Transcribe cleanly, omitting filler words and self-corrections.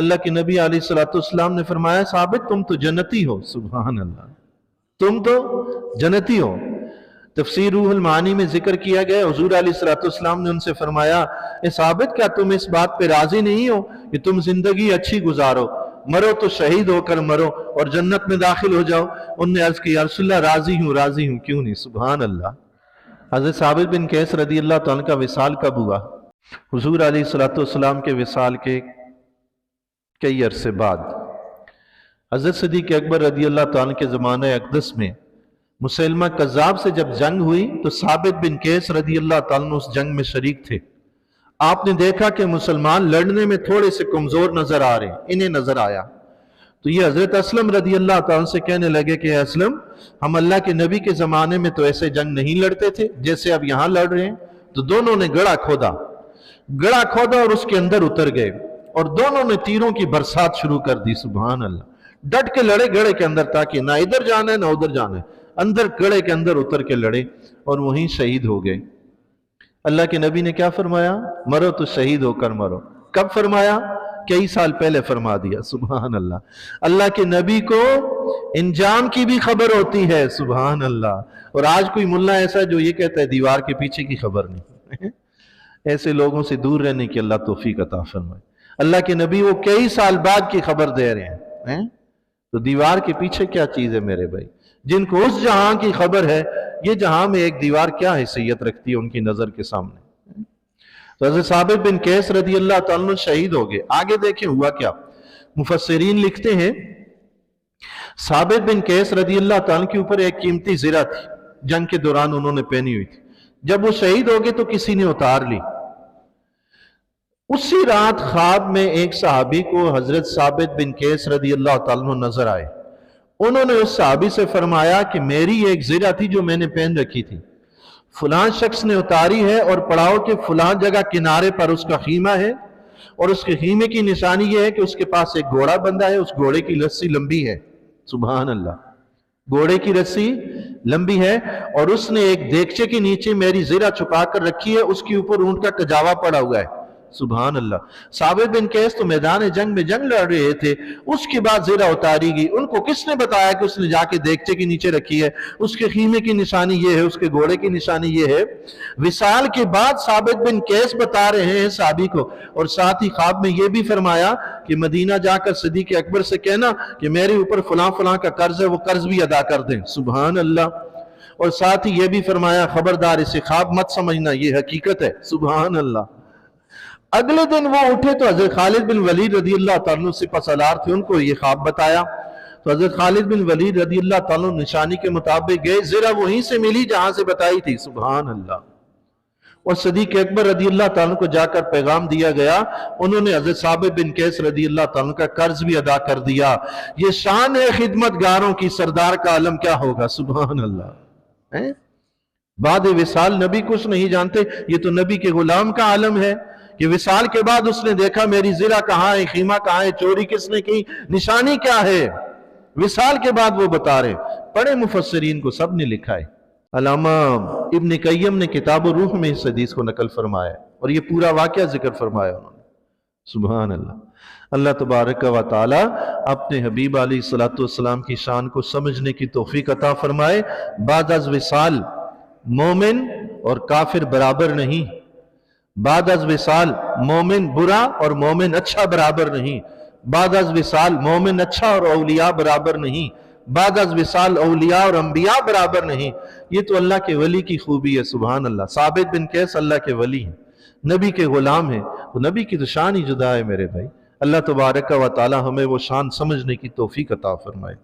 اللہ के नबी अलैहिस्सलाम ने फरमाया, साबित तुम तो जन्नती हो। सुभान अल्लाह, तुम तो जन्नती हो। तफसीर रूहुल मानी में जिक्र किया गया, हुजूर अलैहिस्सलाम ने उनसे फरमाया, ए साबित, क्या तुम इस बात पे राजी नहीं हो कि तुम जिंदगी अच्छी गुजारो, मरो तो शहीद होकर मरो और जन्नत में दाखिल हो जाओ? उनने अर्ज की, या रसूलल्लाह, राजी हूँ, क्यों नहीं। सुभान अल्लाह। हज़रत साबित बिन कैस रदी अल्लाह तआला का विसाल कब हुआ? हुजूर अलैहिस्सलाम के विसाल के कई अरसे बाद। हज़रत सिद्दीक़ अकबर रदी अल्लाह तआला के ज़माने अक़दस में मुसैलमा कज़्ज़ाब से जब जंग हुई तो साबित बिन कैस रदी अल्लाह तआला उस जंग में शरीक थे। आपने देखा कि मुसलमान लड़ने में थोड़े से कमज़ोर नज़र आ रहे हैं, इन्हें नज़र आया तो ये हज़रत असलम रदी अल्लाह तआला से कहने लगे कि असलम, हम अल्लाह के नबी के ज़माने में तो ऐसे जंग नहीं लड़ते थे जैसे अब यहाँ लड़ रहे हैं। तो दोनों ने गड़ा खोदा और उसके अंदर उतर गए और दोनों ने तीरों की बरसात शुरू कर दी। सुभान अल्लाह। डट के लड़े गड़े के अंदर, ताकि ना इधर जाना है ना उधर जाना है, अंदर गड़े के अंदर उतर के लड़े और वहीं शहीद हो गए। अल्लाह के नबी ने क्या फरमाया? मरो तो शहीद होकर मरो। कब फरमाया? कई साल पहले फरमा दिया। सुभान अल्लाह। अल्लाह के नबी को इंजाम की भी खबर होती है। सुभान अल्लाह। और आज कोई मुल्ला ऐसा जो ये कहता है दीवार के पीछे की खबर नहीं। ऐसे लोगों से दूर रहने की अल्लाह तौफीक अता फरमाए। अल्लाह के नबी वो कई साल बाद की खबर दे रहे हैं। तो दीवार के पीछे क्या चीज है मेरे भाई? जिनको उस जहां की खबर है, ये जहां में एक दीवार क्या हैसियत रखती है उनकी नजर के सामने। तो हज़रत साबित बिन कैस रदी अल्लाह तआला अन्हु शहीद हो गए। आगे देखें हुआ क्या। मुफस्सिरीन लिखते हैं, साबित बिन कैस रदी अल्लाह तआला के ऊपर एक कीमती ज़िरा थी, जंग के दौरान उन्होंने पहनी हुई थी। जब वो शहीद हो गए तो किसी ने उतार ली। उसी रात ख्वाब में एक सहाबी को हजरत साबित बिन कैस रदी अल्लाह तआला अन्हु नजर आए। उन्होंने उस सहाबी से फरमाया कि मेरी एक ज़िरा थी जो मैंने पहन रखी थी, फलां शख्स ने उतारी है और पड़ाव के फलां जगह किनारे पर उसका खीमा है और उसके खीमे की निशानी यह है कि उसके पास एक घोड़ा बंधा है, उस घोड़े की रस्सी लंबी है। सुभान अल्लाह। घोड़े की रस्सी लंबी है और उसने एक देगचे के नीचे मेरी ज़िरा छुपा कर रखी है, उसके ऊपर ऊंट का कजावा पड़ा हुआ है। सुभान अल्लाह। साबित बिन कैस तो मैदान जंग में जंग लड़ रहे थे, उसके बाद ज़िरा उतारी गई। उनको किसने बताया कि उसने जाके देगचे के नीचे रखी है? उसके खीमे की निशानी ये है, उसके घोड़े की निशानी ये है। विसाल के बाद साबित बिन कैस बता रहे हैं साहबी को, और साथ ही ख्वाब में ये भी फरमाया कि मदीना जाकर सिद्दीक़ अकबर से कहना कि मेरे ऊपर फलां फलां का कर्ज है, वो कर्ज भी अदा कर दें। सुभान अल्लाह। और साथ ही ये भी फरमाया, खबरदार इसे ख्वाब मत समझना, ये हकीकत है। सुभान अल्लाह। अगले दिन वो उठे तो हजरत खालिद बिन वलीद रदी अल्लाह तआला सिपहसालार थे, उनको ये ख्वाब बताया। तो हजरत खालिद बिन वलीद रदी अल्लाह तआला निशानी के मुताबिक गए, ज़िरा वहीं से मिली जहां से बताई थी। सुभान अल्लाह। और सिद्दीक़ अकबर रदी अल्लाह तआला को जाकर पैगाम दिया गया, उन्होंने हजरत साबित बिन कैस रदी अल्लाह तआला का कर्ज भी अदा कर दिया। ये शान है खिदमतगारों की, सरदार का आलम क्या होगा। सुभान अल्लाह। बाद विसाल नबी कुछ नहीं जानते, ये तो नबी के गुलाम का आलम है कि विसाल के बाद उसने देखा मेरी ज़िरा कहाँ है, खीमा कहाँ है, चोरी किसने की, निशानी क्या है। विसाल के बाद वो बता रहे। बड़े मुफस्सिरीन को सब ने लिखा है। अल्लामा इब्न कय्यम ने किताब रूह में इस हदीस को नकल फरमाया और ये पूरा वाक़या जिक्र फरमाया उन्होंने। सुभान अल्लाह। अल्लाह तबारक व तआला अपने हबीब अलैहिस्सलातु वस्सलाम की शान को समझने की तौफीक अता फरमाए। बाद अज़ विसाल मोमिन और काफिर बराबर नहीं, बाद अज़ विसाल मोमिन बुरा और मोमिन अच्छा बराबर नहीं, बाद अज़ विसाल मोमिन अच्छा और औलिया बराबर नहीं, बाद अज़ विसाल औलिया और अंबिया बराबर नहीं। ये तो अल्लाह के वली की खूबी है। सुभान अल्लाह। साबित बिन कैस अल्लाह के वली हैं, नबी के गुलाम हैं, तो नबी की तो शान ही जुदा है मेरे भाई। अल्लाह तबारक व तआला हमें वो शान समझने की तौफीक अता फरमाए।